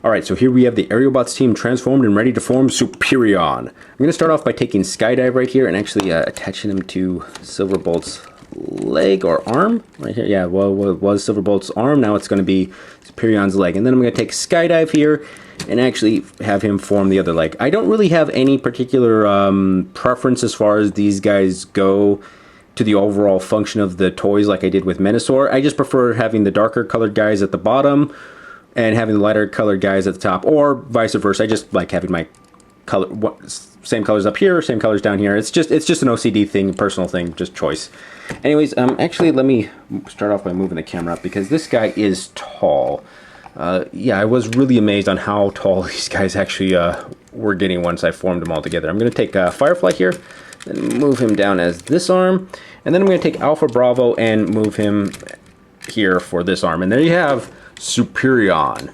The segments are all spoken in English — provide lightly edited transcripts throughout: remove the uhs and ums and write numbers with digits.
Alright, so here we have the Aerobots team transformed and ready to form Superion. I'm going to start off by taking Skydive right here and actually attaching him to Silverbolt's leg or arm. Right here, yeah, well, it was Silverbolt's arm, now it's going to be Superion's leg. And then I'm going to take Skydive here and actually have him form the other leg. I don't really have any particular preference as far as these guys go to the overall function of the toys like I did with Menasor. I just prefer having the darker colored guys at the bottom and having the lighter colored guys at the top, or vice versa. I just like having my color, same colors up here, same colors down here. It's just an OCD thing, personal thing, just choice. Anyways, actually let me start off by moving the camera up because this guy is tall. Yeah, I was really amazed on how tall these guys actually were getting once I formed them all together. I'm going to take Firefly here, then move him down as this arm, and then I'm going to take Alpha Bravo and move him here for this arm. And there you have Superion.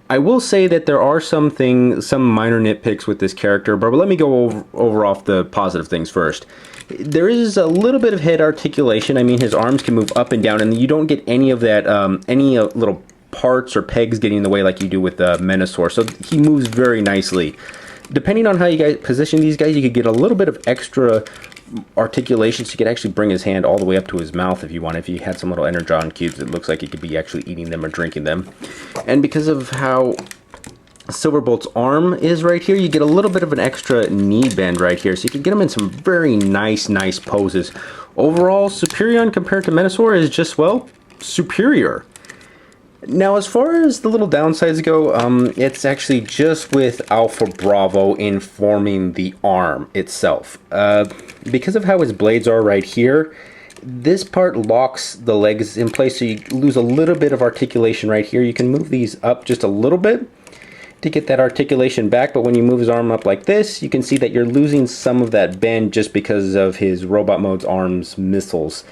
I will say that there are some minor nitpicks with this character, but let me go over off the positive things first. There is a little bit of head articulation. I mean, his arms can move up and down, and you don't get any of that, any little parts or pegs getting in the way like you do with the Menasor. So he moves very nicely. Depending on how you guys position these guys, you could get a little bit of extra articulation, so you could actually bring his hand all the way up to his mouth if you want. If you had some little energon cubes, it looks like he could be actually eating them or drinking them. And because of how Silverbolt's arm is right here, you get a little bit of an extra knee bend right here, so you can get him in some very nice poses. Overall, Superion compared to Menasor is just, well, superior. Now, as far as the little downsides go, it's actually just with Alpha Bravo in forming the arm itself. Because of how his blades are right here, this part locks the legs in place, so you lose a little bit of articulation right here. You can move these up just a little bit to get that articulation back, but when you move his arm up like this, you can see that you're losing some of that bend just because of his Robot Mode's arm's missiles.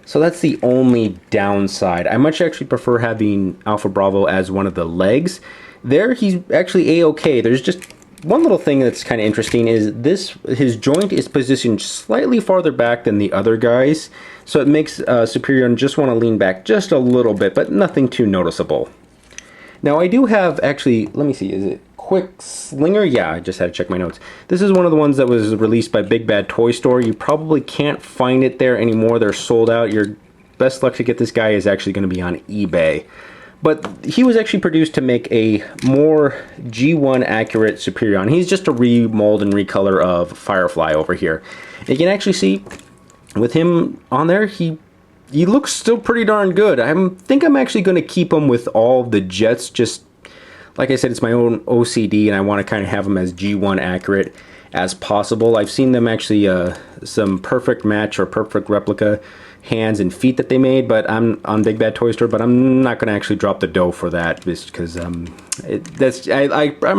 So that's the only downside. I much actually prefer having Alpha Bravo as one of the legs. There, he's actually a-okay. There's just one little thing that's kind of interesting is his joint is positioned slightly farther back than the other guys. So it makes Superion just want to lean back just a little bit, but nothing too noticeable. Now I do have actually, let me see, is it Quick Slinger? Yeah, I just had to check my notes. This is one of the ones that was released by Big Bad Toy Store. You probably can't find it there anymore. They're sold out. Your best luck to get this guy is actually going to be on eBay. But he was actually produced to make a more G1 accurate Superion. He's just a remold and recolor of Firefly over here. And you can actually see with him on there, he looks still pretty darn good. I think I'm actually going to keep him with all the jets. Just like I said, it's my own OCD, and I want to kind of have them as G1 accurate as possible. I've seen them actually some perfect match or perfect replica hands and feet that they made, but I'm on Big Bad Toy Store, but I'm not going to actually drop the dough for that just because I'm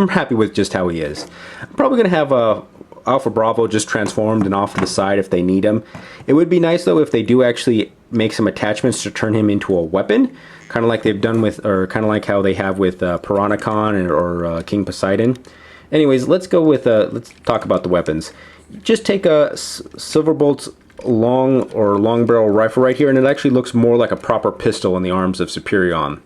happy with just how he is. I'm probably going to have Alpha Bravo just transformed and off to the side if they need him. It would be nice though if they do actually make some attachments to turn him into a weapon, kind of like they've done with, or kind of like how they have with Piranacon or King Poseidon. Anyways, let's go with let's talk about the weapons. Just take a Silverbolt's long barrel rifle right here, and it actually looks more like a proper pistol in the arms of Superion.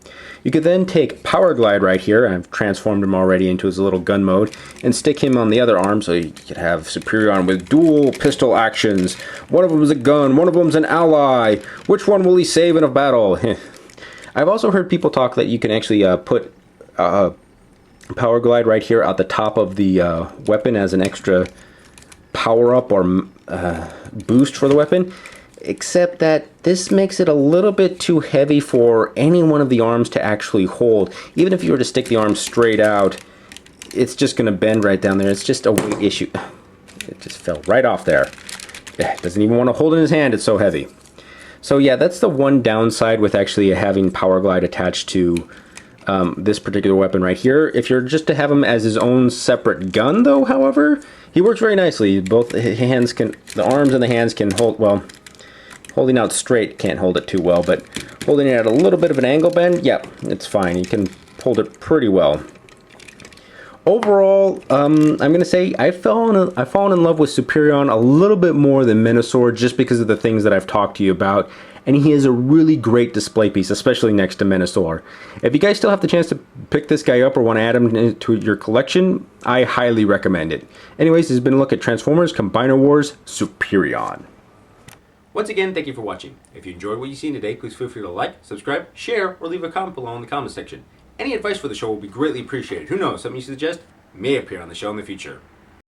You could then take Power Glide right here, I've transformed him already into his little gun mode, and stick him on the other arm, so you could have Superion with dual pistol actions. One of them is a gun, one of them is an ally. Which one will he save in a battle? I've also heard people talk that you can actually put Power Glide right here at the top of the weapon as an extra power-up or boost for the weapon, except that this makes it a little bit too heavy for any one of the arms to actually hold. Even if you were to stick the arm straight out, it's just going to bend right down there. It's just a weight issue. It just fell right off there. It doesn't even want to hold it in his hand, it's so heavy. So yeah, that's the one downside with actually having Power Glide attached to this particular weapon right here. If you're just to have him as his own separate gun though, however, he works very nicely. Both hands can, the arms and the hands can hold, well, holding out straight can't hold it too well, but holding it at a little bit of an angle bend, yeah, it's fine. You can hold it pretty well. overall, I'm gonna say I've fallen in love with Superion a little bit more than Minosaur, just because of the things that I've talked to you about. And he is a really great display piece, especially next to Minosaur. If you guys still have the chance to pick this guy up or want to add him to your collection, I highly recommend it. Anyways, this has been a look at Transformers Combiner Wars Superion. Once again, thank you for watching. If you enjoyed what you've seen today, please feel free to like, subscribe, share, or leave a comment below in the comment section. Any advice for the show will be greatly appreciated. Who knows, something you suggest may appear on the show in the future.